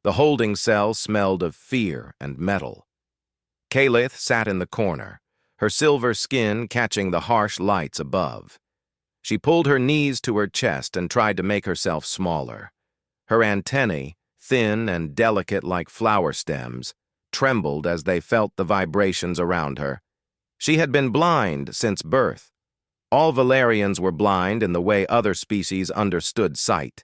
The holding cell smelled of fear and metal. Kalith sat in the corner, her silver skin catching the harsh lights above. She pulled her knees to her chest and tried to make herself smaller. Her antennae, thin and delicate like flower stems, trembled as they felt the vibrations around her. She had been blind since birth. All Valerians were blind in the way other species understood sight,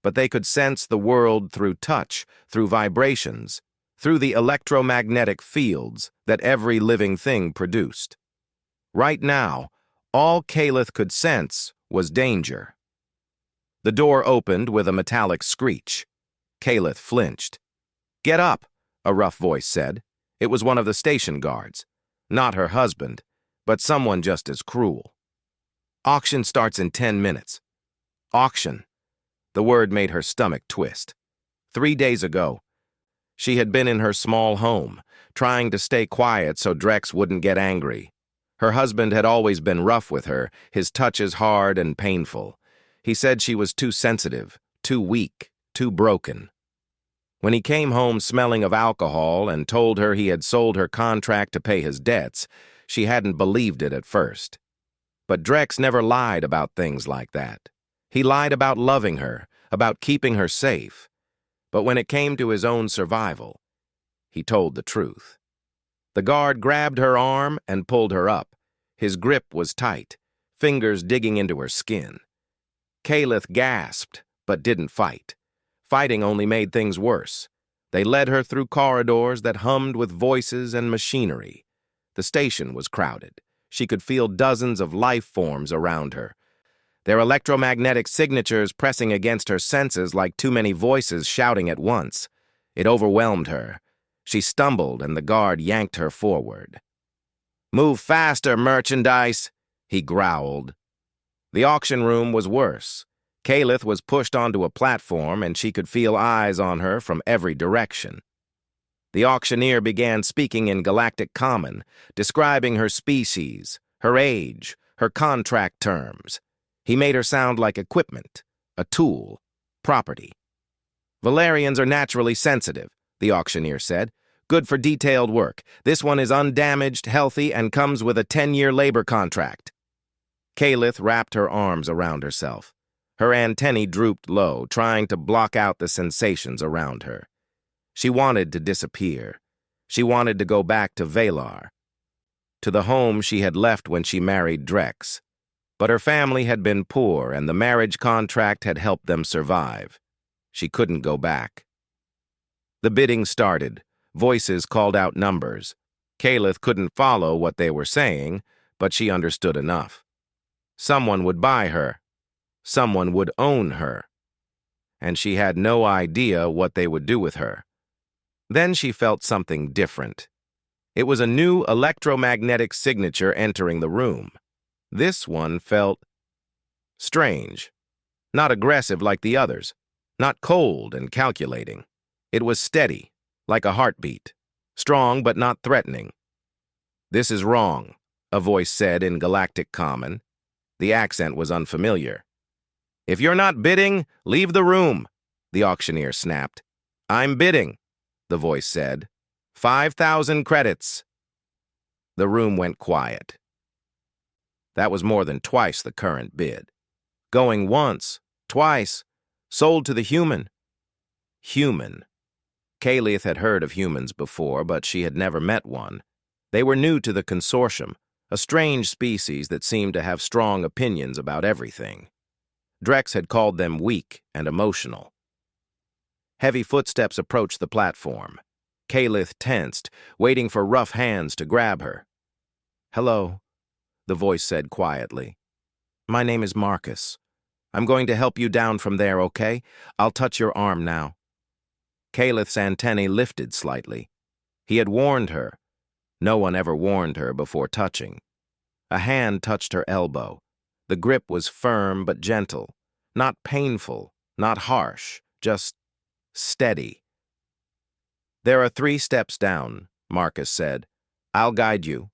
but they could sense the world through touch, through vibrations, through the electromagnetic fields that every living thing produced. Right now, all Kalith could sense was danger. The door opened with a metallic screech. Kalith flinched. "Get up," a rough voice said. It was one of the station guards. Not her husband, but someone just as cruel. "Auction starts in 10 minutes. Auction. The word made her stomach twist. 3 days ago, she had been in her small home, trying to stay quiet so Drex wouldn't get angry. Her husband had always been rough with her, his touches hard and painful. He said she was too sensitive, too weak, too broken. When he came home smelling of alcohol and told her he had sold her contract to pay his debts, she hadn't believed it at first. But Drex never lied about things like that. He lied about loving her, about keeping her safe. But when it came to his own survival, he told the truth. The guard grabbed her arm and pulled her up. His grip was tight, fingers digging into her skin. Kalith gasped, but didn't fight. Fighting only made things worse. They led her through corridors that hummed with voices and machinery. The station was crowded. She could feel dozens of life forms around her, their electromagnetic signatures pressing against her senses like too many voices shouting at once. It overwhelmed her. She stumbled and the guard yanked her forward. "Move faster, merchandise," he growled. The auction room was worse. Kalith was pushed onto a platform and she could feel eyes on her from every direction. The auctioneer began speaking in Galactic Common, describing her species, her age, her contract terms. He made her sound like equipment, a tool, property. "Valerians are naturally sensitive," the auctioneer said. "Good for detailed work. This one is undamaged, healthy, and comes with a 10-year labor contract." Kalith wrapped her arms around herself. Her antennae drooped low, trying to block out the sensations around her. She wanted to disappear. She wanted to go back to Valar, to the home she had left when she married Drex. But her family had been poor, and the marriage contract had helped them survive. She couldn't go back. The bidding started. Voices called out numbers. Kalith couldn't follow what they were saying, but she understood enough. Someone would buy her. Someone would own her. And she had no idea what they would do with her. Then she felt something different. It was a new electromagnetic signature entering the room. This one felt strange, not aggressive like the others, not cold and calculating. It was steady, like a heartbeat, strong but not threatening. "This is wrong," a voice said in Galactic Common. The accent was unfamiliar. "If you're not bidding, leave the room," the auctioneer snapped. "I'm bidding," the voice said. 5,000 credits. The room went quiet. That was more than twice the current bid. Going once, twice, sold to the human. Human. Kalith had heard of humans before, but she had never met one. They were new to the consortium, a strange species that seemed to have strong opinions about everything. Drex had called them weak and emotional. Heavy footsteps approached the platform. Kalith tensed, waiting for rough hands to grab her. "Hello," the voice said quietly. "My name is Marcus. I'm going to help you down from there, okay? I'll touch your arm now." Kalith's antennae lifted slightly. He had warned her. No one ever warned her before touching. A hand touched her elbow. The grip was firm but gentle, not painful, not harsh, just steady. "There are 3 steps down," Marcus said. "I'll guide you."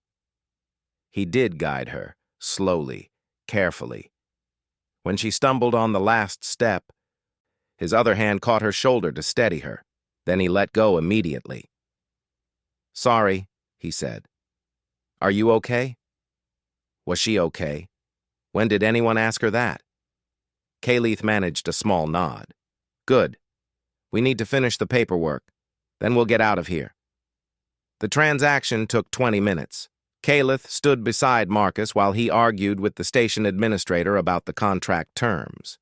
He did guide her, slowly, carefully. When she stumbled on the last step, his other hand caught her shoulder to steady her. Then he let go immediately. "Sorry," he said. "Are you okay?" Was she okay? When did anyone ask her that? Kayleith managed a small nod. "Good. We need to finish the paperwork. Then we'll get out of here." The transaction took 20 minutes. Kayleith stood beside Marcus while he argued with the station administrator about the contract terms.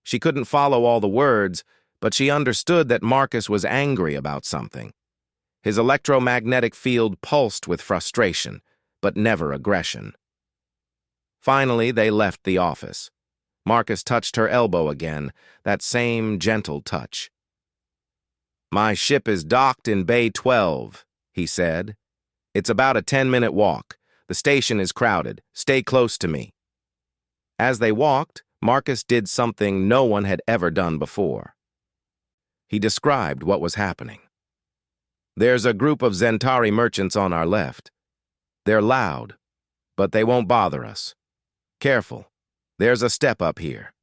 She couldn't follow all the words, but she understood that Marcus was angry about something. His electromagnetic field pulsed with frustration, but never aggression. Finally, they left the office. Marcus touched her elbow again, that same gentle touch. "My ship is docked in Bay 12, he said. "It's about a 10-minute walk. The station is crowded. Stay close to me." As they walked, Marcus did something no one had ever done before. He described what was happening. "There's a group of Zentari merchants on our left. They're loud, but they won't bother us. Careful. There's a step up here.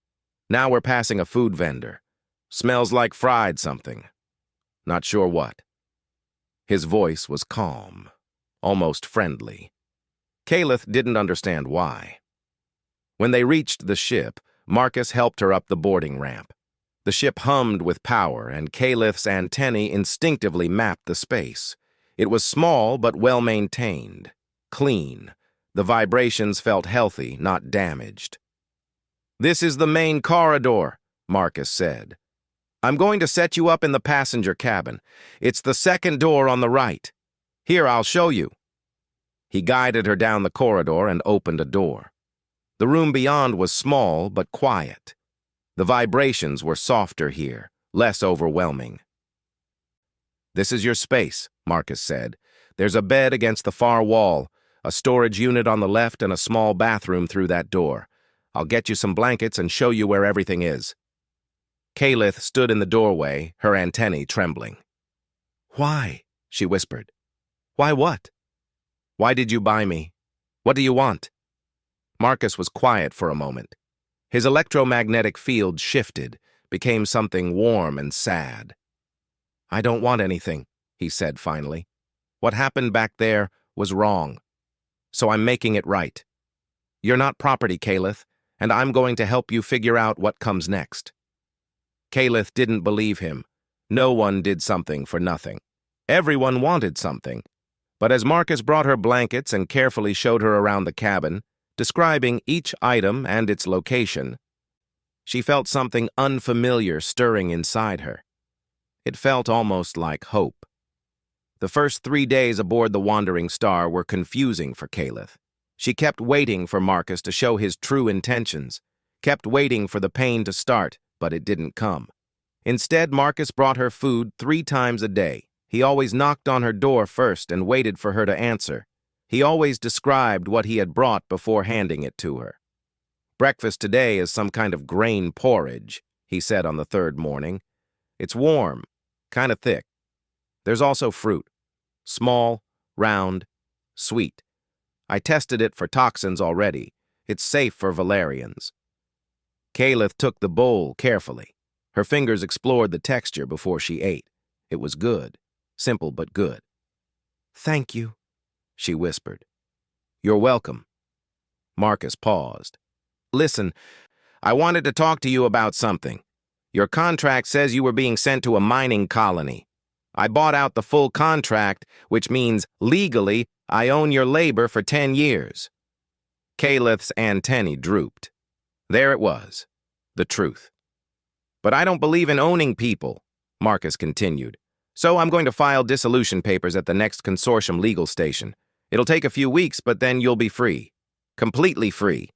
Now we're passing a food vendor. Smells like fried something. Not sure what." His voice was calm, almost friendly. Kayleith didn't understand why. When they reached the ship, Marcus helped her up the boarding ramp. The ship hummed with power, and Kayleith's antennae instinctively mapped the space. It was small but well-maintained, clean. The vibrations felt healthy, not damaged. "This is the main corridor," Marcus said. "I'm going to set you up in the passenger cabin. It's the second door on the right. Here, I'll show you." He guided her down the corridor and opened a door. The room beyond was small but quiet. The vibrations were softer here, less overwhelming. "This is your space," Marcus said. "There's a bed against the far wall, a storage unit on the left, and a small bathroom through that door. I'll get you some blankets and show you where everything is." Kayleith stood in the doorway, her antennae trembling. "Why?" she whispered. "Why what? Why did you buy me? What do you want?" Marcus was quiet for a moment. His electromagnetic field shifted, became something warm and sad. "I don't want anything," he said finally. "What happened back there was wrong. So I'm making it right. You're not property, Kayleith, and I'm going to help you figure out what comes next." Kayleith didn't believe him. No one did something for nothing. Everyone wanted something. But as Marcus brought her blankets and carefully showed her around the cabin, describing each item and its location, she felt something unfamiliar stirring inside her. It felt almost like hope. The first 3 days aboard the Wandering Star were confusing for Kayleith. She kept waiting for Marcus to show his true intentions, kept waiting for the pain to start, but it didn't come. Instead, Marcus brought her food 3 times a day. He always knocked on her door first and waited for her to answer. He always described what he had brought before handing it to her. "Breakfast today is some kind of grain porridge," he said on the 3rd morning. "It's warm, kind of thick. There's also fruit. Small, round, sweet. I tested it for toxins already. It's safe for Valerians." Kayleith took the bowl carefully. Her fingers explored the texture before she ate. It was good, simple but good. "Thank you," she whispered. "You're welcome." Marcus paused. "Listen, I wanted to talk to you about something. Your contract says you were being sent to a mining colony. I bought out the full contract, which means, legally, I own your labor for 10 years. Kayleith's antennae drooped. There it was, the truth. "But I don't believe in owning people," Marcus continued. "So I'm going to file dissolution papers at the next consortium legal station. It'll take a few weeks, but then you'll be free. Completely free."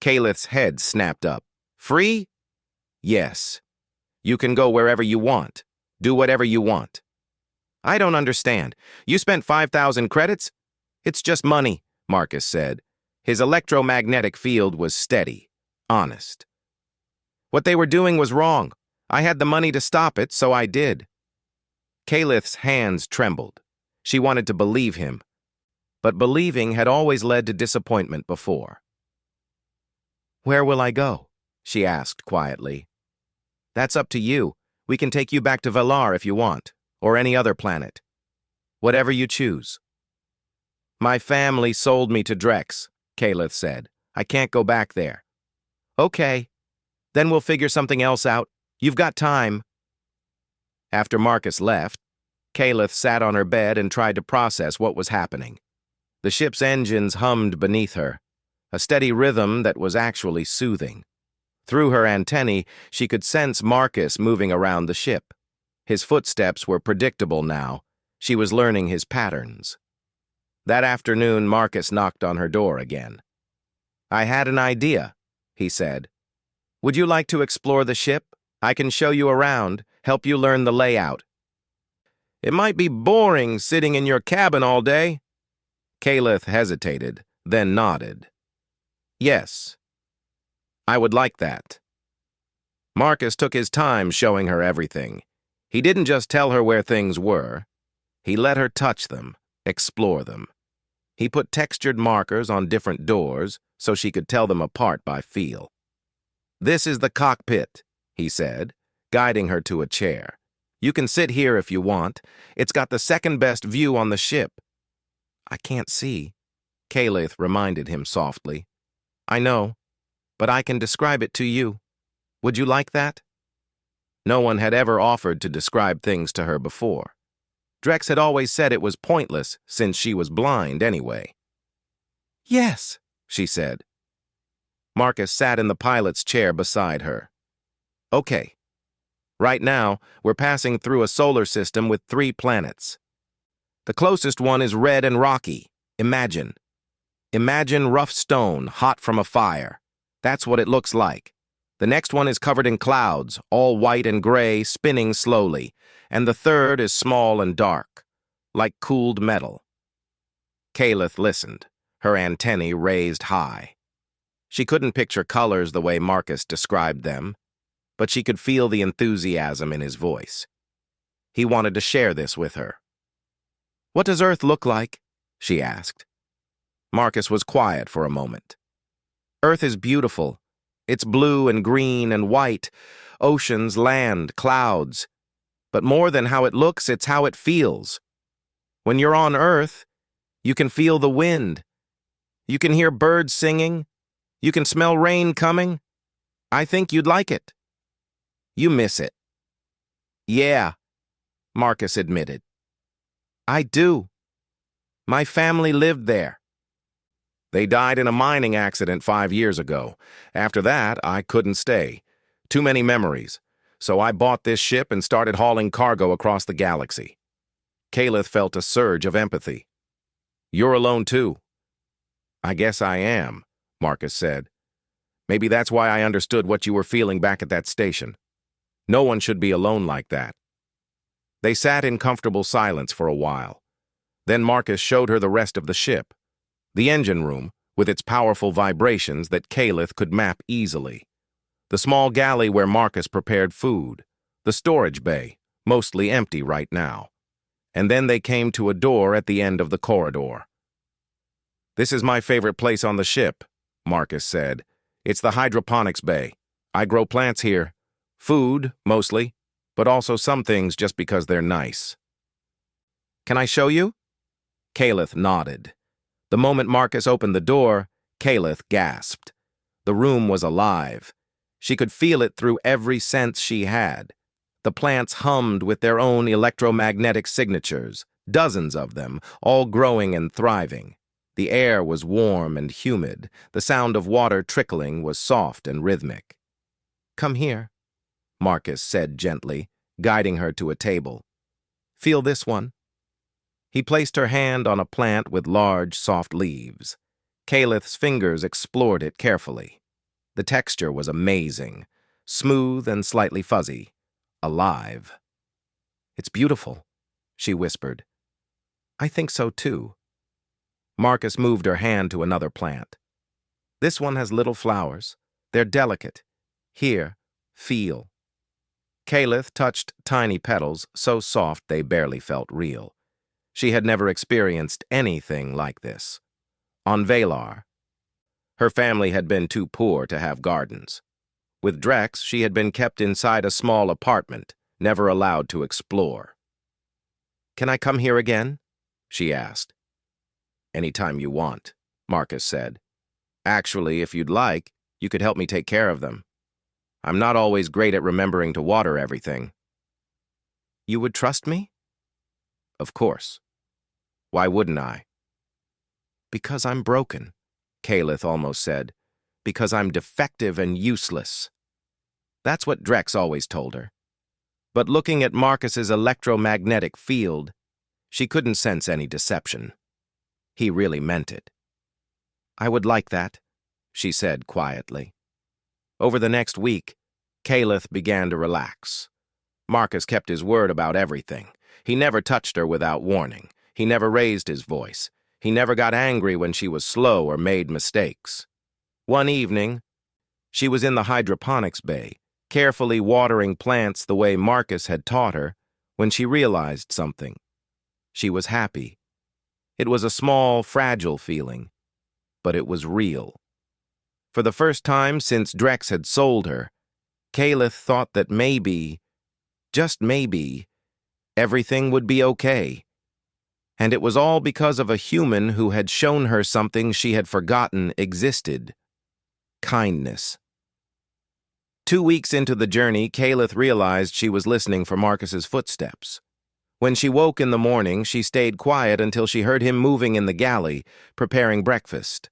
Kayleith's head snapped up. "Free?" "Yes. You can go wherever you want. Do whatever you want." "I don't understand. You spent 5,000 credits?" "It's just money," Marcus said. His electromagnetic field was steady, honest. "What they were doing was wrong. I had the money to stop it, so I did." Kayleith's hands trembled. She wanted to believe him. But believing had always led to disappointment before. "Where will I go?" she asked quietly. "That's up to you. We can take you back to Valar if you want, or any other planet. Whatever you choose. My family sold me to Drex, Kalith said. I can't go back there. Okay. Then we'll figure something else out. You've got time. After Marcus left, Kalith sat on her bed and tried to process what was happening. The ship's engines hummed beneath her, a steady rhythm that was actually soothing. Through her antennae, she could sense Marcus moving around the ship. His footsteps were predictable now. She was learning his patterns. That afternoon, Marcus knocked on her door again. I had an idea, he said. Would you like to explore the ship? I can show you around, help you learn the layout. It might be boring sitting in your cabin all day. Kalith hesitated, then nodded. Yes, I would like that. Marcus took his time showing her everything. He didn't just tell her where things were. He let her touch them, explore them. He put textured markers on different doors so she could tell them apart by feel. This is the cockpit, he said, guiding her to a chair. You can sit here if you want. It's got the second-best view on the ship. I can't see, Kalith reminded him softly. I know, but I can describe it to you. Would you like that? No one had ever offered to describe things to her before. Drex had always said it was pointless since she was blind anyway. Yes, she said. Marcus sat in the pilot's chair beside her. Okay. Right now, we're passing through a solar system with 3 planets. The closest one is red and rocky. Imagine. Imagine rough stone, hot from a fire. That's what it looks like. The next one is covered in clouds, all white and gray, spinning slowly. And the third is small and dark, like cooled metal. Kalith listened, her antennae raised high. She couldn't picture colors the way Marcus described them, but she could feel the enthusiasm in his voice. He wanted to share this with her. What does Earth look like? She asked. Marcus was quiet for a moment. Earth is beautiful. It's blue and green and white, oceans, land, clouds. But more than how it looks, it's how it feels. When you're on Earth, you can feel the wind. You can hear birds singing. You can smell rain coming. I think you'd like it. You miss it. Yeah, Marcus admitted. I do. My family lived there. They died in a mining accident 5 years ago. After that, I couldn't stay. Too many memories. So I bought this ship and started hauling cargo across the galaxy. Kalith felt a surge of empathy. You're alone too. I guess I am, Marcus said. Maybe that's why I understood what you were feeling back at that station. No one should be alone like that. They sat in comfortable silence for a while. Then Marcus showed her the rest of the ship. The engine room, with its powerful vibrations that Kalith could map easily. The small galley where Marcus prepared food. The storage bay, mostly empty right now. And then they came to a door at the end of the corridor. This is my favorite place on the ship, Marcus said. It's the hydroponics bay. I grow plants here. Food, mostly, but also some things just because they're nice. Can I show you? Kalith nodded. The moment Marcus opened the door, Kalith gasped. The room was alive. She could feel it through every sense she had. The plants hummed with their own electromagnetic signatures, dozens of them, all growing and thriving. The air was warm and humid. The sound of water trickling was soft and rhythmic. Come here, Marcus said gently, guiding her to a table. Feel this one. He placed her hand on a plant with large, soft leaves. Kalith's fingers explored it carefully. The texture was amazing, smooth and slightly fuzzy, alive. It's beautiful, she whispered. I think so too. Marcus moved her hand to another plant. This one has little flowers. They're delicate. Here, feel. Kalith touched tiny petals, so soft they barely felt real. She had never experienced anything like this. On Valar, her family had been too poor to have gardens. With Drex, she had been kept inside a small apartment, never allowed to explore. "Can I come here again?" she asked. "Anytime you want," Marcus said. "Actually, if you'd like, you could help me take care of them. I'm not always great at remembering to water everything." "You would trust me?" "Of course. Why wouldn't I?" "Because I'm broken," Kalith almost said. "Because I'm defective and useless." That's what Drex always told her. But looking at Marcus's electromagnetic field, she couldn't sense any deception. He really meant it. "I would like that," she said quietly. Over the next week, Kalith began to relax. Marcus kept his word about everything. He never touched her without warning. He never raised his voice. He never got angry when she was slow or made mistakes. One evening, she was in the hydroponics bay, carefully watering plants the way Marcus had taught her, when she realized something. She was happy. It was a small, fragile feeling, but it was real. For the first time since Drex had sold her, Kalith thought that maybe, just maybe, everything would be okay. And it was all because of a human who had shown her something she had forgotten existed: kindness. 2 weeks into the journey, Kalith realized she was listening for Marcus's footsteps. When she woke in the morning, she stayed quiet until she heard him moving in the galley, preparing breakfast.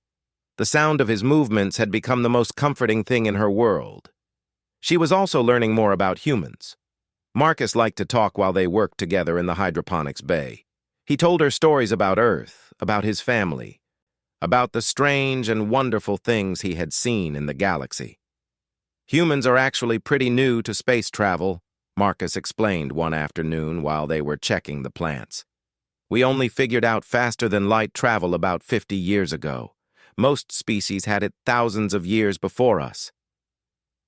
The sound of his movements had become the most comforting thing in her world. She was also learning more about humans. Marcus liked to talk while they worked together in the hydroponics bay. He told her stories about Earth, about his family, about the strange and wonderful things he had seen in the galaxy. "Humans are actually pretty new to space travel," Marcus explained one afternoon while they were checking the plants. "We only figured out faster-than-light travel about 50 years ago. Most species had it thousands of years before us."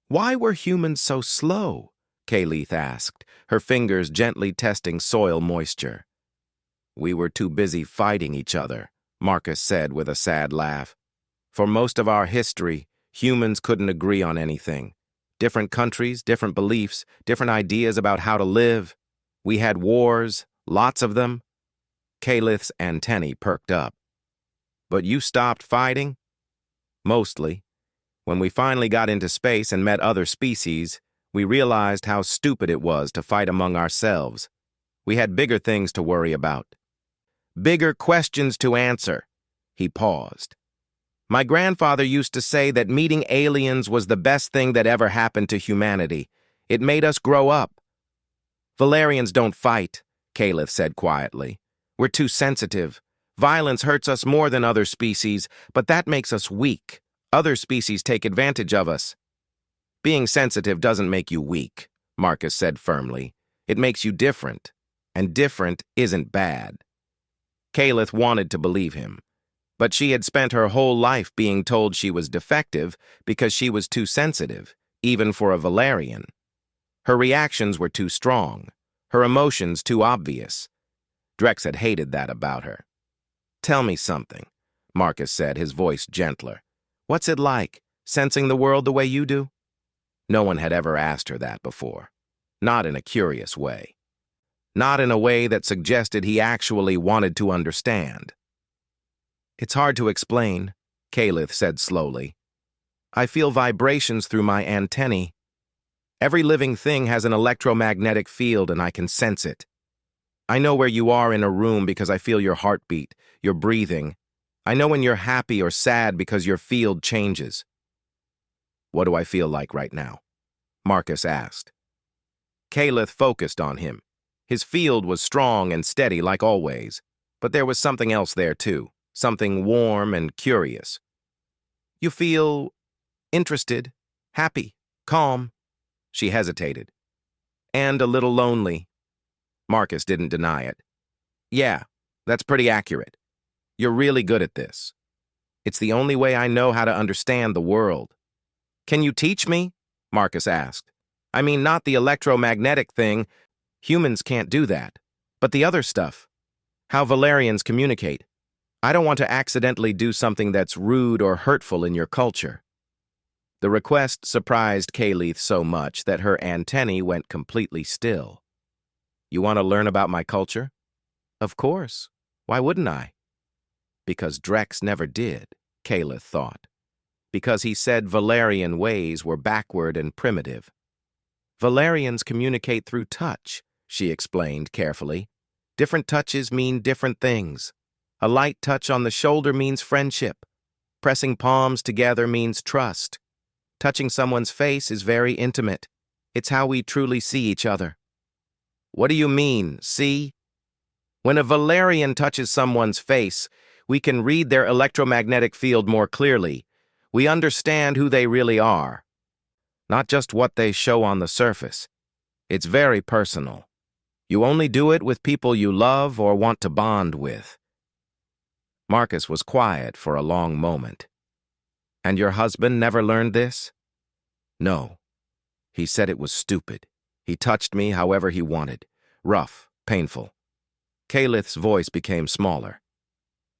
"Why were humans so slow?" Kalith asked, her fingers gently testing soil moisture. "We were too busy fighting each other," Marcus said with a sad laugh. "For most of our history, humans couldn't agree on anything. Different countries, different beliefs, different ideas about how to live. We had wars, lots of them." Kalith's antennae perked up. "But you stopped fighting?" "Mostly. When we finally got into space and met other species, we realized how stupid it was to fight among ourselves. We had bigger things to worry about. Bigger questions to answer." He paused. "My grandfather used to say that meeting aliens was the best thing that ever happened to humanity. It made us grow up." "Valerians don't fight," Kalith said quietly. "We're too sensitive. Violence hurts us more than other species, but that makes us weak. Other species take advantage of us." "Being sensitive doesn't make you weak," Marcus said firmly. "It makes you different, and different isn't bad." Kalith wanted to believe him, but she had spent her whole life being told she was defective because she was too sensitive, even for a Valerian. Her reactions were too strong, her emotions too obvious. Drex had hated that about her. "Tell me something," Marcus said, his voice gentler. "What's it like, sensing the world the way you do?" No one had ever asked her that before. Not in a curious way. Not in a way that suggested he actually wanted to understand. "It's hard to explain," Kalith said slowly. "I feel vibrations through my antennae. Every living thing has an electromagnetic field and I can sense it. I know where you are in a room because I feel your heartbeat, your breathing. I know when you're happy or sad because your field changes." "What do I feel like right now?" Marcus asked. Kalith focused on him. His field was strong and steady like always, but there was something else there too, something warm and curious. "You feel interested, happy, calm." She hesitated. "And a little lonely." Marcus didn't deny it. "Yeah, that's pretty accurate. You're really good at this. It's the only way I know how to understand the world." "Can you teach me?" Marcus asked. "I mean, not the electromagnetic thing. Humans can't do that. But the other stuff. How Valerians communicate. I don't want to accidentally do something that's rude or hurtful in your culture." The request surprised Kayleith so much that her antennae went completely still. You want to learn about my culture? Of course. Why wouldn't I? Because Drex never did, Kayleith thought. Because he said Valerian ways were backward and primitive. Valerians communicate through touch, she explained carefully. Different touches mean different things. A light touch on the shoulder means friendship. Pressing palms together means trust. Touching someone's face is very intimate. It's how we truly see each other. What do you mean, see? When a Valerian touches someone's face, we can read their electromagnetic field more clearly. We understand who they really are, not just what they show on the surface. It's very personal. You only do it with people you love or want to bond with. Marcus was quiet for a long moment. And your husband never learned this? No. He said it was stupid. He touched me however he wanted. Rough, painful. Kayleith's voice became smaller.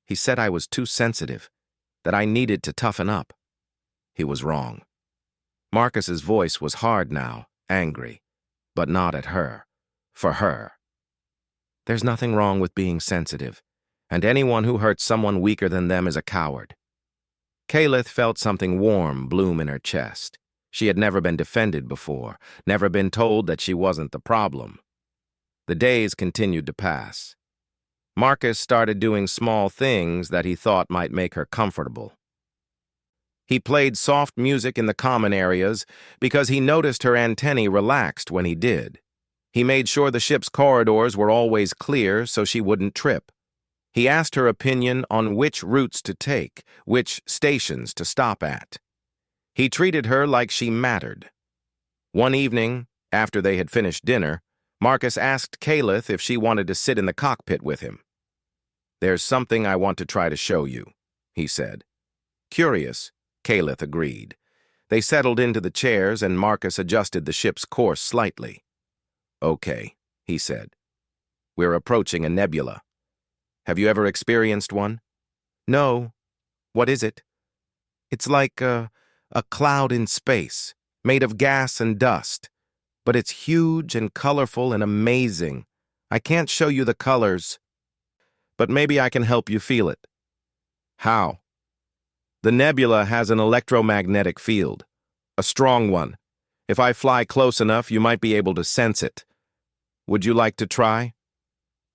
He said I was too sensitive, that I needed to toughen up. He was wrong. Marcus's voice was hard now, angry, but not at her. For her. There's nothing wrong with being sensitive, and anyone who hurts someone weaker than them is a coward. Kayleith felt something warm bloom in her chest. She had never been defended before, never been told that she wasn't the problem. The days continued to pass. Marcus started doing small things that he thought might make her comfortable. He played soft music in the common areas because he noticed her antennae relaxed when he did. He made sure the ship's corridors were always clear so she wouldn't trip. He asked her opinion on which routes to take, which stations to stop at. He treated her like she mattered. One evening, after they had finished dinner, Marcus asked Kayleith if she wanted to sit in the cockpit with him. There's something I want to try to show you, he said. Curious, Kayleith agreed. They settled into the chairs and Marcus adjusted the ship's course slightly. Okay, he said. We're approaching a nebula. Have you ever experienced one? No. What is it? It's like a cloud in space, made of gas and dust. But it's huge and colorful and amazing. I can't show you the colors, but maybe I can help you feel it. How? The nebula has an electromagnetic field, a strong one. If I fly close enough, you might be able to sense it. Would you like to try?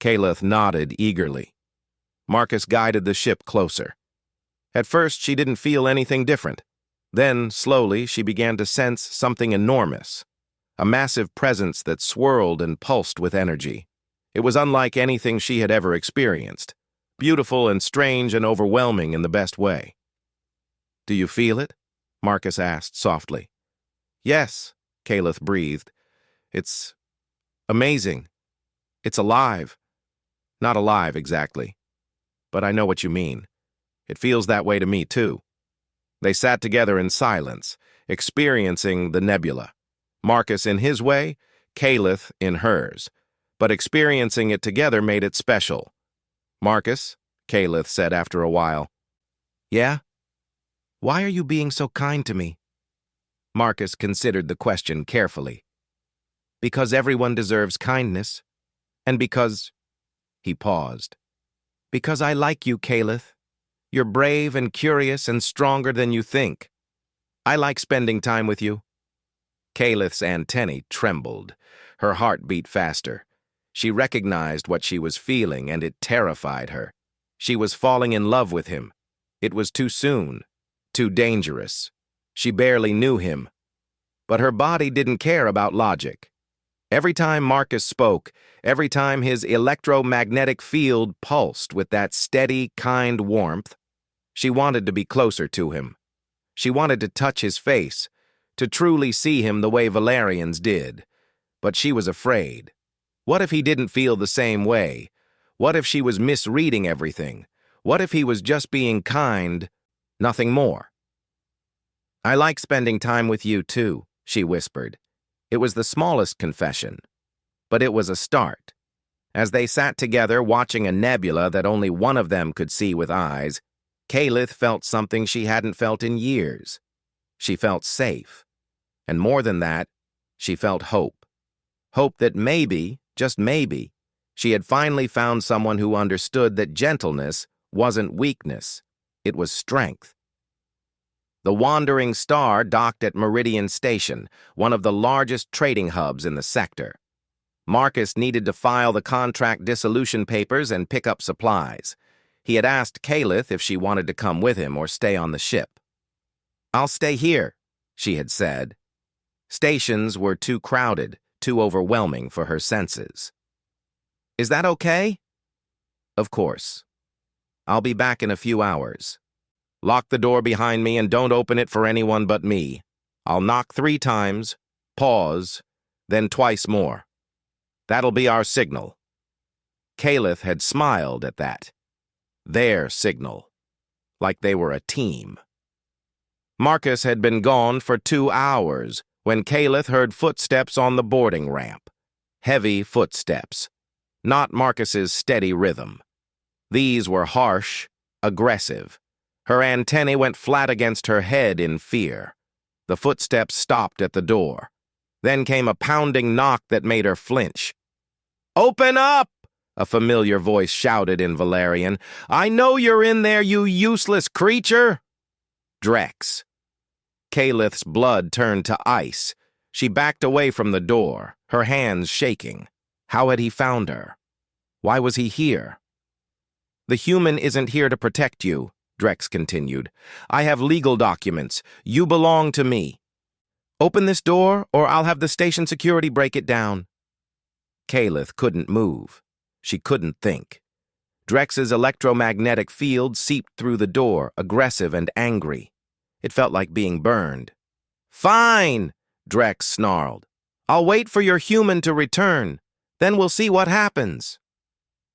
Kayleith nodded eagerly. Marcus guided the ship closer. At first, she didn't feel anything different. Then, slowly, she began to sense something enormous, a massive presence that swirled and pulsed with energy. It was unlike anything she had ever experienced, beautiful and strange and overwhelming in the best way. Do you feel it? Marcus asked softly. Yes, Kayleith breathed. It's amazing. It's alive. Not alive, exactly. But I know what you mean. It feels that way to me, too. They sat together in silence, experiencing the nebula. Marcus in his way, Kayleith in hers. But experiencing it together made it special. Marcus, Kayleith said after a while. Yeah? Why are you being so kind to me? Marcus considered the question carefully. Because everyone deserves kindness. And because... He paused. Because I like you, Kayleith. You're brave and curious and stronger than you think. I like spending time with you. Kayleith's antennae trembled. Her heart beat faster. She recognized what she was feeling, and it terrified her. She was falling in love with him. It was too soon, too dangerous. She barely knew him. But her body didn't care about logic. Every time Marcus spoke, every time his electromagnetic field pulsed with that steady, kind warmth, she wanted to be closer to him. She wanted to touch his face, to truly see him the way Valerians did. But she was afraid. What if he didn't feel the same way? What if she was misreading everything? What if he was just being kind, nothing more? I like spending time with you, too, she whispered. It was the smallest confession, but it was a start. As they sat together watching a nebula that only one of them could see with eyes, Kayleith felt something she hadn't felt in years. She felt safe. And more than that, she felt hope. Hope that maybe, just maybe, she had finally found someone who understood that gentleness wasn't weakness, it was strength. The Wandering Star docked at Meridian Station, one of the largest trading hubs in the sector. Marcus needed to file the contract dissolution papers and pick up supplies. He had asked Kalith if she wanted to come with him or stay on the ship. "I'll stay here," she had said. Stations were too crowded, too overwhelming for her senses. "Is that okay?" "Of course. I'll be back in a few hours. Lock the door behind me and don't open it for anyone but me. I'll knock 3 times, pause, then twice more. That'll be our signal." Kalith had smiled at that. Their signal. Like they were a team. Marcus had been gone for 2 hours when Kalith heard footsteps on the boarding ramp. Heavy footsteps. Not Marcus's steady rhythm. These were harsh, aggressive. Her antennae went flat against her head in fear. The footsteps stopped at the door. Then came a pounding knock that made her flinch. "Open up!" a familiar voice shouted in Valerian. "I know you're in there, you useless creature!" Drex. Kalith's blood turned to ice. She backed away from the door, her hands shaking. How had he found her? Why was he here? "The human isn't here to protect you," Drex continued. "I have legal documents. You belong to me. Open this door, or I'll have the station security break it down." Kalith couldn't move. She couldn't think. Drex's electromagnetic field seeped through the door, aggressive and angry. It felt like being burned. "Fine," Drex snarled. "I'll wait for your human to return. Then we'll see what happens."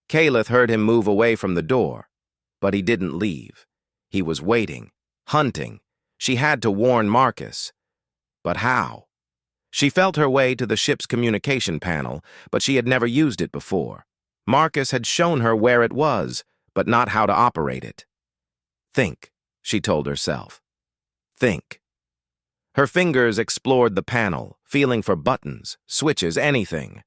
Kalith heard him move away from the door, but he didn't leave. He was waiting, hunting. She had to warn Marcus. But how? She felt her way to the ship's communication panel, but she had never used it before. Marcus had shown her where it was, but not how to operate it. "Think," she told herself. "Think." Her fingers explored the panel, feeling for buttons, switches, anything.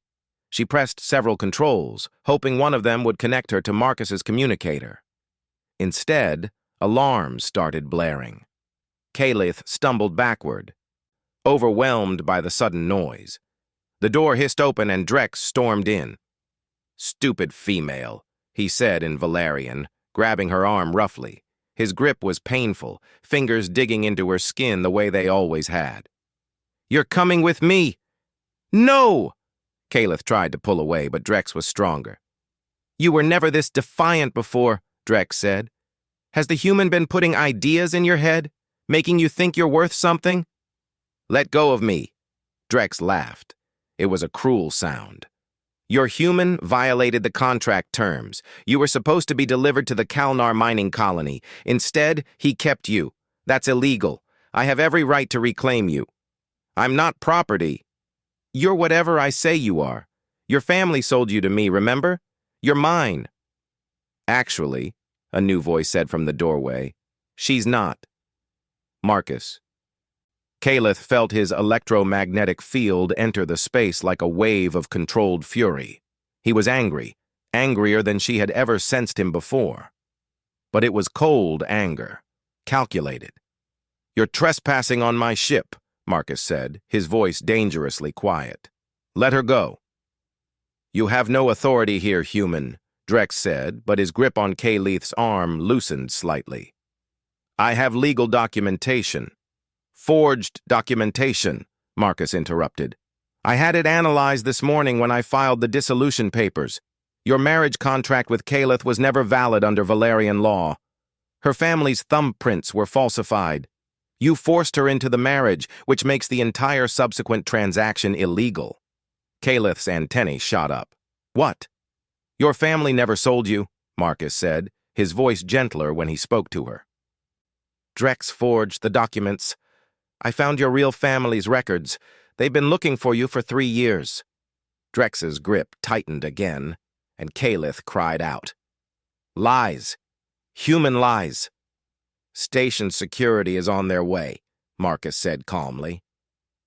She pressed several controls, hoping one of them would connect her to Marcus's communicator. Instead, alarms started blaring. Kalith stumbled backward, overwhelmed by the sudden noise. The door hissed open and Drex stormed in. "Stupid female," he said in Valerian, grabbing her arm roughly. His grip was painful, fingers digging into her skin the way they always had. "You're coming with me!" "No!" Kalith tried to pull away, but Drex was stronger. "You were never this defiant before," Drex said. "Has the human been putting ideas in your head, making you think you're worth something?" "Let go of me." Drex laughed. It was a cruel sound. "Your human violated the contract terms. You were supposed to be delivered to the Kalnar mining colony. Instead, he kept you. That's illegal. I have every right to reclaim you. I'm not property. You're whatever I say you are. Your family sold you to me, remember? You're mine." "Actually," a new voice said from the doorway, "she's not." Marcus. Kalith felt his electromagnetic field enter the space like a wave of controlled fury. He was angry, angrier than she had ever sensed him before. But it was cold anger, calculated. "You're trespassing on my ship," Marcus said, his voice dangerously quiet. "Let her go." "You have no authority here, human," Drex said, but his grip on Kalith's arm loosened slightly. "I have legal documentation." "Forged documentation," Marcus interrupted. "I had it analyzed this morning when I filed the dissolution papers. Your marriage contract with Kalith was never valid under Valerian law. Her family's thumbprints were falsified. You forced her into the marriage, which makes the entire subsequent transaction illegal." Kalith's antennae shot up. "What?" "Your family never sold you," Marcus said, his voice gentler when he spoke to her. "Drex forged the documents. I found your real family's records. They've been looking for you for 3 years. Drex's grip tightened again, and Kalith cried out. "Lies. Human lies." "Station security is on their way," Marcus said calmly.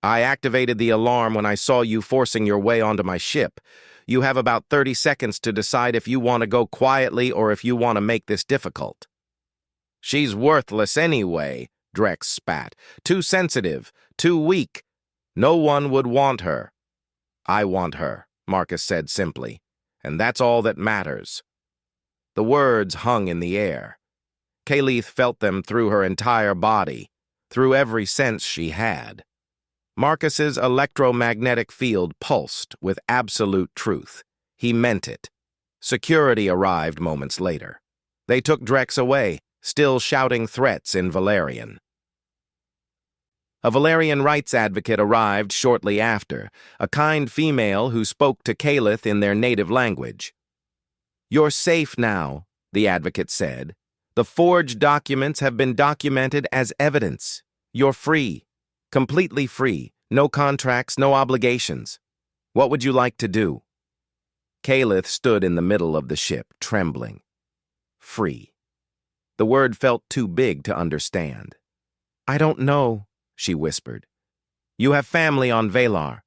I activated the alarm when I saw you forcing your way onto my ship. You have about 30 seconds to decide if you want to go quietly or if you want to make this difficult. She's worthless anyway, Drex spat. Too sensitive, too weak. No one would want her. I want her, Marcus said simply, and that's all that matters. The words hung in the air. Kayleith felt them through her entire body, through every sense she had. Marcus's electromagnetic field pulsed with absolute truth. He meant it. Security arrived moments later. They took Drex away, still shouting threats in Valerian. A Valerian rights advocate arrived shortly after, a kind female who spoke to Kayleith in their native language. You're safe now, the advocate said. The forged documents have been documented as evidence. You're free. Completely free. No contracts, no obligations. What would you like to do? Kayleith stood in the middle of the ship, trembling. Free. The word felt too big to understand. I don't know, she whispered. You have family on Valar,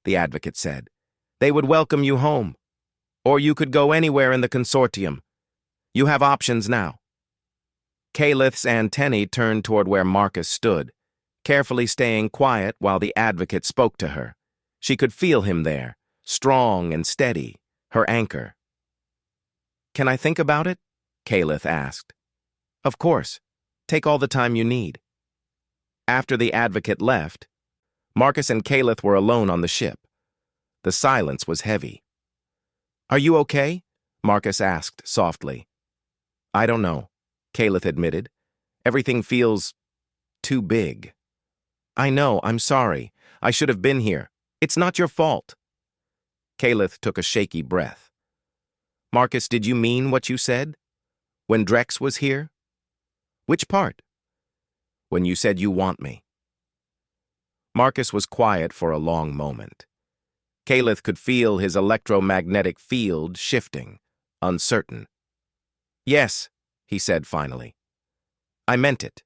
the advocate said. They would welcome you home. Or you could go anywhere in the consortium. You have options now. Kayleith's antennae turned toward where Marcus stood, carefully staying quiet while the advocate spoke to her. She could feel him there, strong and steady, her anchor. Can I think about it? Kayleith asked. Of course. Take all the time you need. After the advocate left, Marcus and Kayleith were alone on the ship. The silence was heavy. Are you okay? Marcus asked softly. I don't know, Kayleith admitted. Everything feels too big. I know, I'm sorry. I should have been here. It's not your fault. Kayleith took a shaky breath. Marcus, did you mean what you said? When Drex was here? Which part? When you said you want me. Marcus was quiet for a long moment. Kayleith could feel his electromagnetic field shifting, uncertain. Yes, he said finally. I meant it.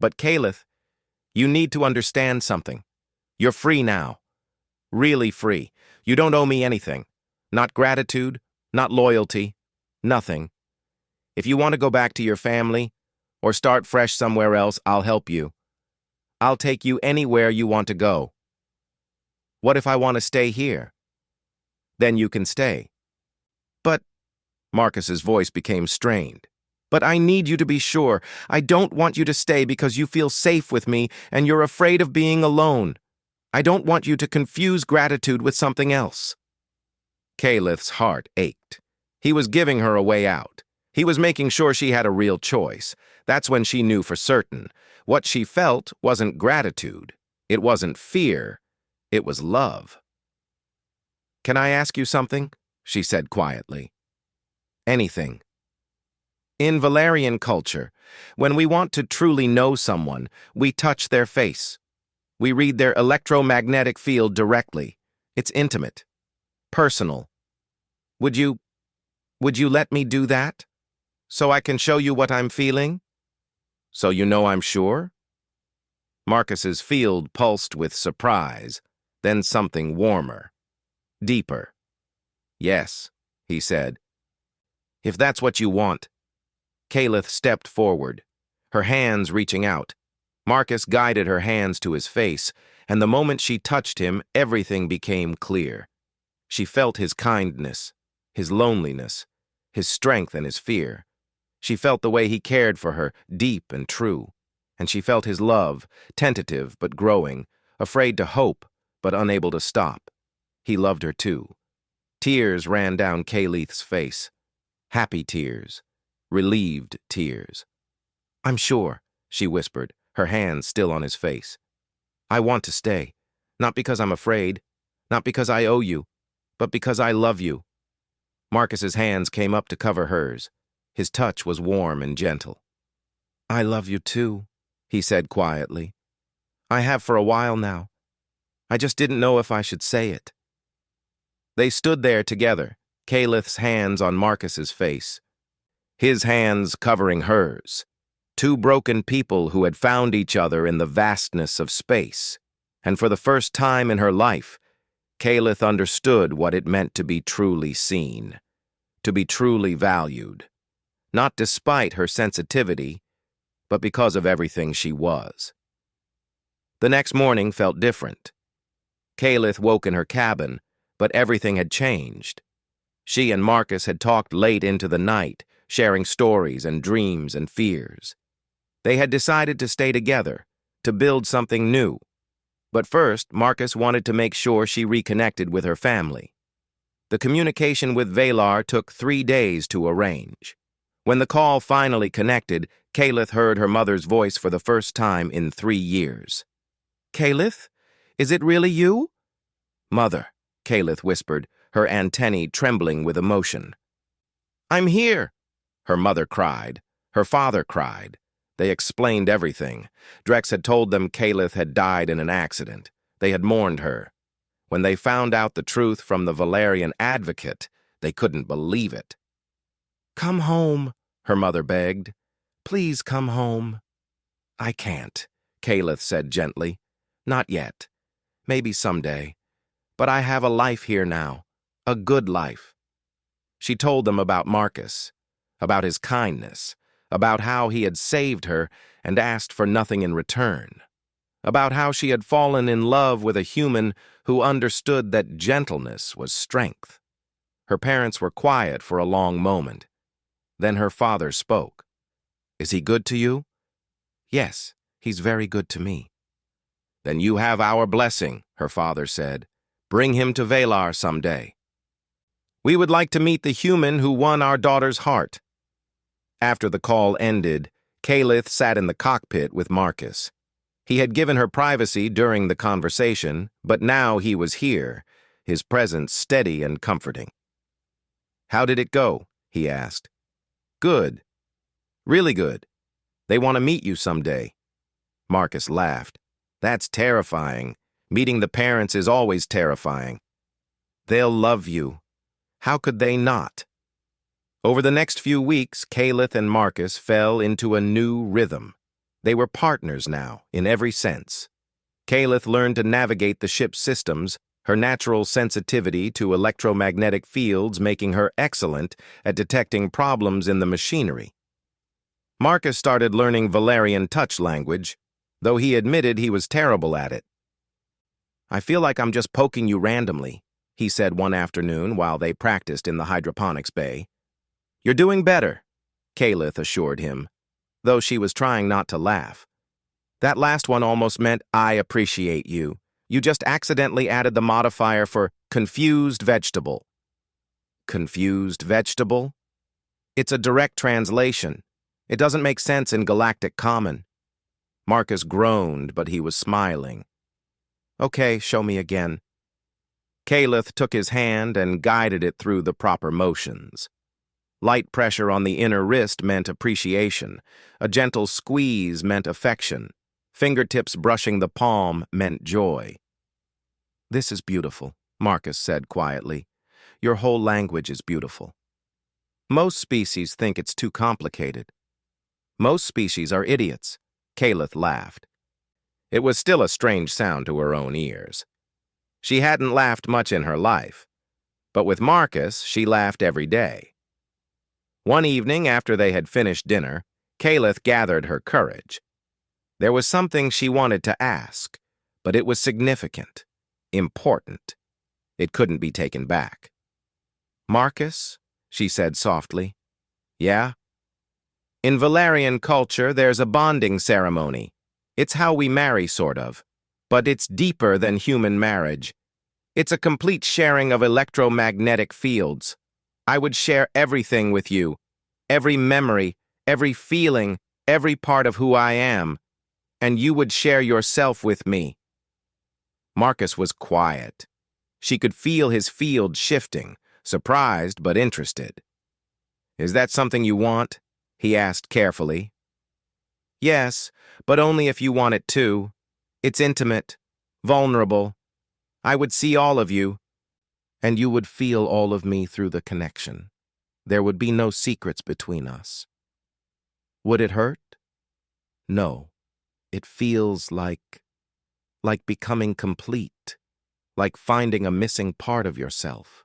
But Kayleith, you need to understand something. You're free now. Really free. You don't owe me anything. Not gratitude, not loyalty, nothing. If you want to go back to your family, or start fresh somewhere else, I'll help you. I'll take you anywhere you want to go. What if I want to stay here? Then you can stay. But, Marcus's voice became strained. But I need you to be sure. I don't want you to stay because you feel safe with me and you're afraid of being alone. I don't want you to confuse gratitude with something else. Kayleith's heart ached. He was giving her a way out. He was making sure she had a real choice. That's when she knew for certain. What she felt wasn't gratitude. It wasn't fear. It was love. Can I ask you something? She said quietly. Anything. In Valerian culture, when we want to truly know someone, we touch their face. We read their electromagnetic field directly. It's intimate. Personal. Would you let me do that? So I can show you what I'm feeling? So you know I'm sure? Marcus's field pulsed with surprise, then something warmer, deeper. Yes, he said. If that's what you want. Kayleith stepped forward, her hands reaching out. Marcus guided her hands to his face, and the moment she touched him, everything became clear. She felt his kindness, his loneliness, his strength and his fear. She felt the way he cared for her, deep and true. And she felt his love, tentative but growing, afraid to hope but unable to stop. He loved her too. Tears ran down Kayleith's face. Happy tears. Relieved tears. I'm sure, she whispered, her hands still on his face. I want to stay. Not because I'm afraid. Not because I owe you. But because I love you. Marcus's hands came up to cover hers. His touch was warm and gentle. I love you too, he said quietly. I have for a while now. I just didn't know if I should say it. They stood there together, Kayleith's hands on Marcus's face, his hands covering hers. Two broken people who had found each other in the vastness of space. And for the first time in her life, Kalith understood what it meant to be truly seen, to be truly valued, not despite her sensitivity, but because of everything she was. The next morning felt different. Kalith woke in her cabin, but everything had changed. She and Marcus had talked late into the night, sharing stories and dreams and fears. They had decided to stay together, to build something new. But first, Marcus wanted to make sure she reconnected with her family. The communication with Valar took 3 days to arrange. When the call finally connected, Kalith heard her mother's voice for the first time in 3 years. "Kalith, is it really you?" "Mother," Kalith whispered, her antennae trembling with emotion. "I'm here," her mother cried. Her father cried. They explained everything. Drex had told them Kalith had died in an accident. They had mourned her. When they found out the truth from the Valerian advocate, they couldn't believe it. "Come home," her mother begged. "Please come home." "I can't," Kalith said gently. "Not yet. Maybe someday. But I have a life here now. A good life." She told them about Marcus, about his kindness, about how he had saved her and asked for nothing in return, about how she had fallen in love with a human who understood that gentleness was strength. Her parents were quiet for a long moment. Then her father spoke. "Is he good to you?" "Yes, he's very good to me." "Then you have our blessing," her father said. "Bring him to Valar someday. We would like to meet the human who won our daughter's heart." After the call ended, Kalith sat in the cockpit with Marcus. He had given her privacy during the conversation, but now he was here, his presence steady and comforting. "How did it go?" he asked. "Good. Really good. They want to meet you someday." Marcus laughed. "That's terrifying. Meeting the parents is always terrifying." "They'll love you. How could they not?" Over the next few weeks, Kalith and Marcus fell into a new rhythm. They were partners now, in every sense. Kalith learned to navigate the ship's systems, her natural sensitivity to electromagnetic fields making her excellent at detecting problems in the machinery. Marcus started learning Valerian touch language, though he admitted he was terrible at it. "I feel like I'm just poking you randomly," he said one afternoon while they practiced in the hydroponics bay. "You're doing better," Kalith assured him, though she was trying not to laugh. "That last one almost meant 'I appreciate you.' You just accidentally added the modifier for confused vegetable." "Confused vegetable?" "It's a direct translation. It doesn't make sense in Galactic Common." Marcus groaned, but he was smiling. "Okay, show me again." Kalith took his hand and guided it through the proper motions. Light pressure on the inner wrist meant appreciation. A gentle squeeze meant affection. Fingertips brushing the palm meant joy. "This is beautiful," Marcus said quietly. "Your whole language is beautiful. Most species think it's too complicated. Most species are idiots." Kalith laughed. It was still a strange sound to her own ears. She hadn't laughed much in her life, but with Marcus, she laughed every day. One evening, after they had finished dinner, Kalith gathered her courage. There was something she wanted to ask, but it was significant, important. It couldn't be taken back. "Marcus," she said softly. "Yeah?" "In Valerian culture, there's a bonding ceremony. It's how we marry, sort of. But it's deeper than human marriage. It's a complete sharing of electromagnetic fields. I would share everything with you, every memory, every feeling, every part of who I am, and you would share yourself with me." Marcus was quiet. She could feel his field shifting, surprised but interested. "Is that something you want?" he asked carefully. "Yes, but only if you want it too. It's intimate, vulnerable. I would see all of you, and you would feel all of me through the connection. There would be no secrets between us." "Would it hurt?" No, it feels like becoming complete, like finding a missing part of yourself.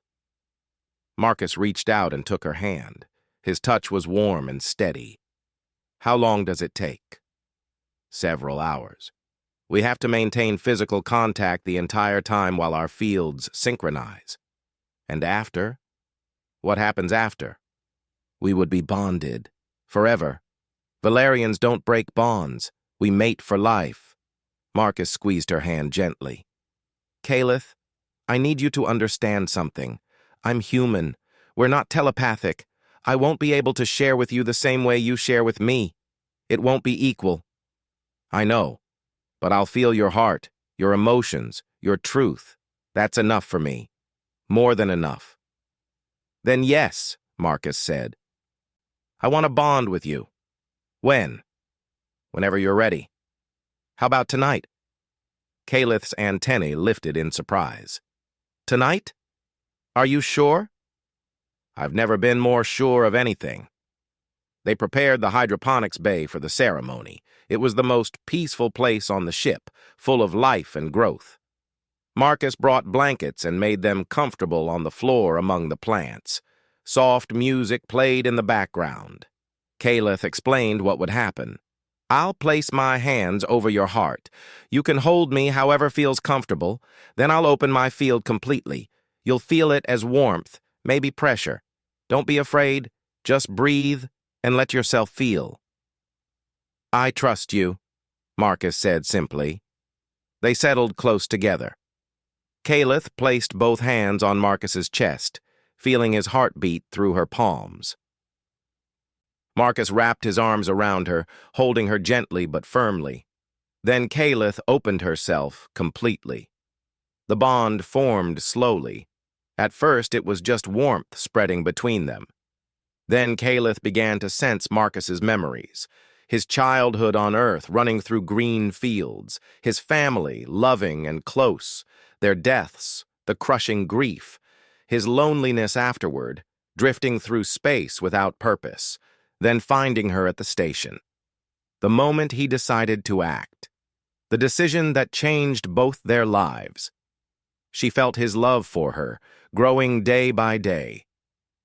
Marcus reached out and took her hand. His touch was warm and steady. How long does it take? Several hours. We have to maintain physical contact the entire time while our fields synchronize. And after? What happens after? We would be bonded. Forever. Valerians don't break bonds. We mate for life. Marcus squeezed her hand gently. Kaleth, I need you to understand something. I'm human. We're not telepathic. I won't be able to share with you the same way you share with me. It won't be equal. I know, but I'll feel your heart, your emotions, your truth. That's enough for me. More than enough. Then yes, Marcus said. I want to bond with you. When? Whenever you're ready. How about tonight? Kaleth's antennae lifted in surprise. Tonight? Are you sure? I've never been more sure of anything. They prepared the hydroponics bay for the ceremony. It was the most peaceful place on the ship, full of life and growth. Marcus brought blankets and made them comfortable on the floor among the plants. Soft music played in the background. Kaleth explained what would happen. I'll place my hands over your heart. You can hold me however feels comfortable. Then I'll open my field completely. You'll feel it as warmth, maybe pressure. Don't be afraid. Just breathe and let yourself feel. I trust you, Marcus said simply. They settled close together. Kaleth placed both hands on Marcus's chest, feeling his heartbeat through her palms. Marcus wrapped his arms around her, holding her gently but firmly. Then Kaleth opened herself completely. The bond formed slowly. At first, it was just warmth spreading between them. Then Kaleth began to sense Marcus's memories. His childhood on Earth running through green fields, his family loving and close, their deaths, the crushing grief, his loneliness afterward, drifting through space without purpose, then finding her at the station. The moment he decided to act. The decision that changed both their lives. She felt his love for her, growing day by day.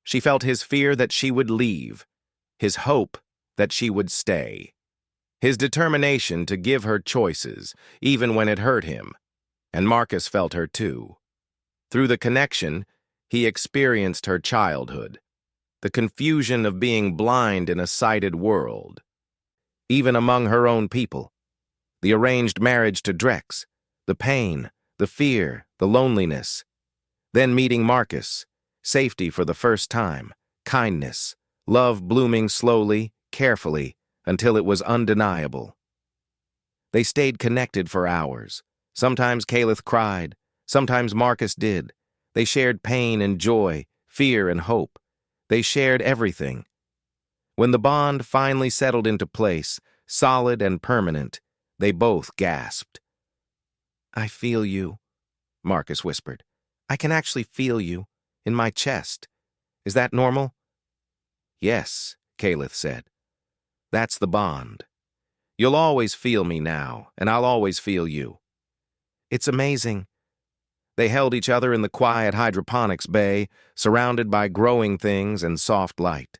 She felt his fear that she would leave, his hope that she would stay, his determination to give her choices, even when it hurt him. And Marcus felt her too. Through the connection, he experienced her childhood, the confusion of being blind in a sighted world. Even among her own people, the arranged marriage to Drex, the pain, the fear, the loneliness. Then meeting Marcus, safety for the first time, kindness, love blooming slowly, carefully, until it was undeniable. They stayed connected for hours. Sometimes Kaleth cried, sometimes Marcus did. They shared pain and joy, fear and hope. They shared everything. When the bond finally settled into place, solid and permanent, they both gasped. I feel you, Marcus whispered. I can actually feel you, in my chest. Is that normal? Yes, Kaleth said. That's the bond. You'll always feel me now, and I'll always feel you. It's amazing. They held each other in the quiet hydroponics bay, surrounded by growing things and soft light.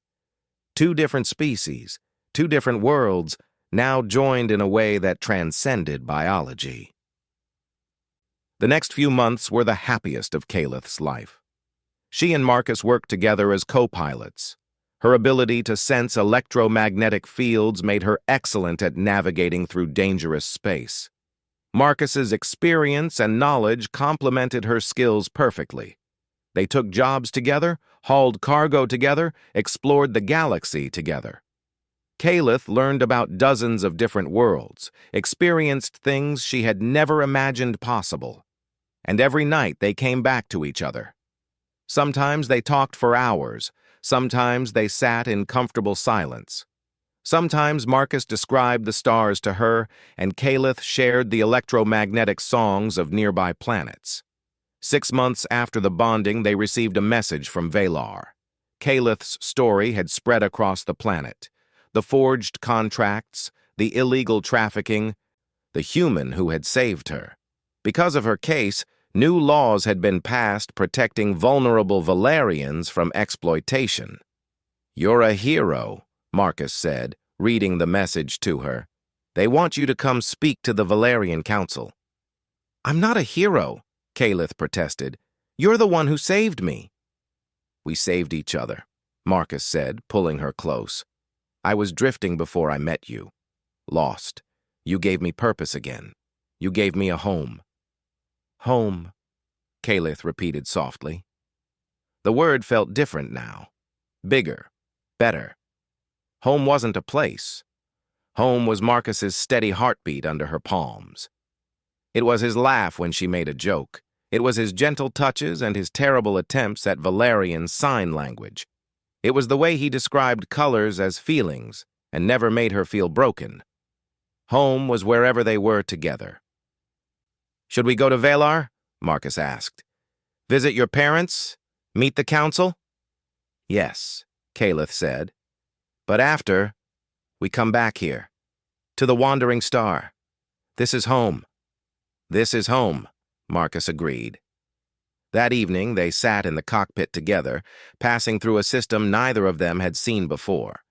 Two different species, two different worlds, now joined in a way that transcended biology. The next few months were the happiest of Kaleth's life. She and Marcus worked together as co-pilots. Her ability to sense electromagnetic fields made her excellent at navigating through dangerous space. Marcus's experience and knowledge complemented her skills perfectly. They took jobs together, hauled cargo together, explored the galaxy together. Kaleth learned about dozens of different worlds, experienced things she had never imagined possible. And every night they came back to each other. Sometimes they talked for hours, sometimes they sat in comfortable silence. Sometimes Marcus described the stars to her, and Kaleth shared the electromagnetic songs of nearby planets. 6 months after the bonding, they received a message from Valar. Kaleth's story had spread across the planet. The forged contracts, the illegal trafficking, the human who had saved her. Because of her case, new laws had been passed protecting vulnerable Valerians from exploitation. "You're a hero," Marcus said, reading the message to her. "They want you to come speak to the Valerian Council." "I'm not a hero," Kalith protested. "You're the one who saved me." "We saved each other," Marcus said, pulling her close. "I was drifting before I met you. Lost. You gave me purpose again. You gave me a home." "Home," Kalith repeated softly. The word felt different now. Bigger. Better. Home wasn't a place. Home was Marcus's steady heartbeat under her palms. It was his laugh when she made a joke. It was his gentle touches and his terrible attempts at Valerian sign language. It was the way he described colors as feelings and never made her feel broken. Home was wherever they were together. "Should we go to Valar?" Marcus asked. "Visit your parents? Meet the council?" "Yes," Kalith said. "But after, we come back here, to the Wandering Star. This is home." "This is home," Marcus agreed. That evening, they sat in the cockpit together, passing through a system neither of them had seen before.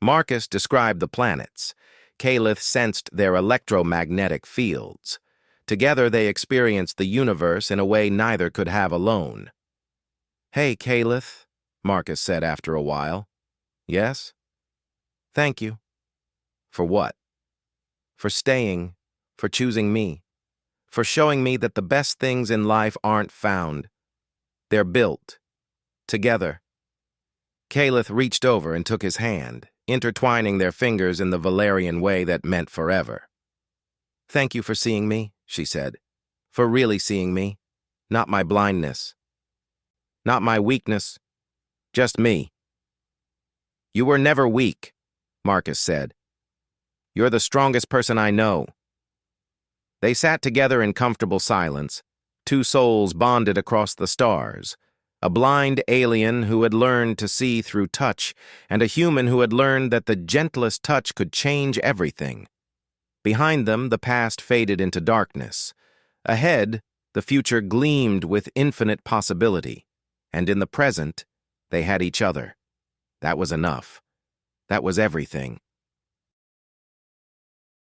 Marcus described the planets. Kalith sensed their electromagnetic fields. Together, they experienced the universe in a way neither could have alone. "Hey, Kalith," Marcus said after a while. "Yes?" "Thank you." "For what?" "For staying, for choosing me, for showing me that the best things in life aren't found. They're built. Together." Kalith reached over and took his hand, intertwining their fingers in the Valerian way that meant forever. "Thank you for seeing me," she said. "For really seeing me. Not my blindness. Not my weakness. Just me." "You were never weak," Marcus said. "You're the strongest person I know." They sat together in comfortable silence, two souls bonded across the stars, a blind alien who had learned to see through touch, and a human who had learned that the gentlest touch could change everything. Behind them, the past faded into darkness. Ahead, the future gleamed with infinite possibility. And in the present, they had each other. That was enough. That was everything.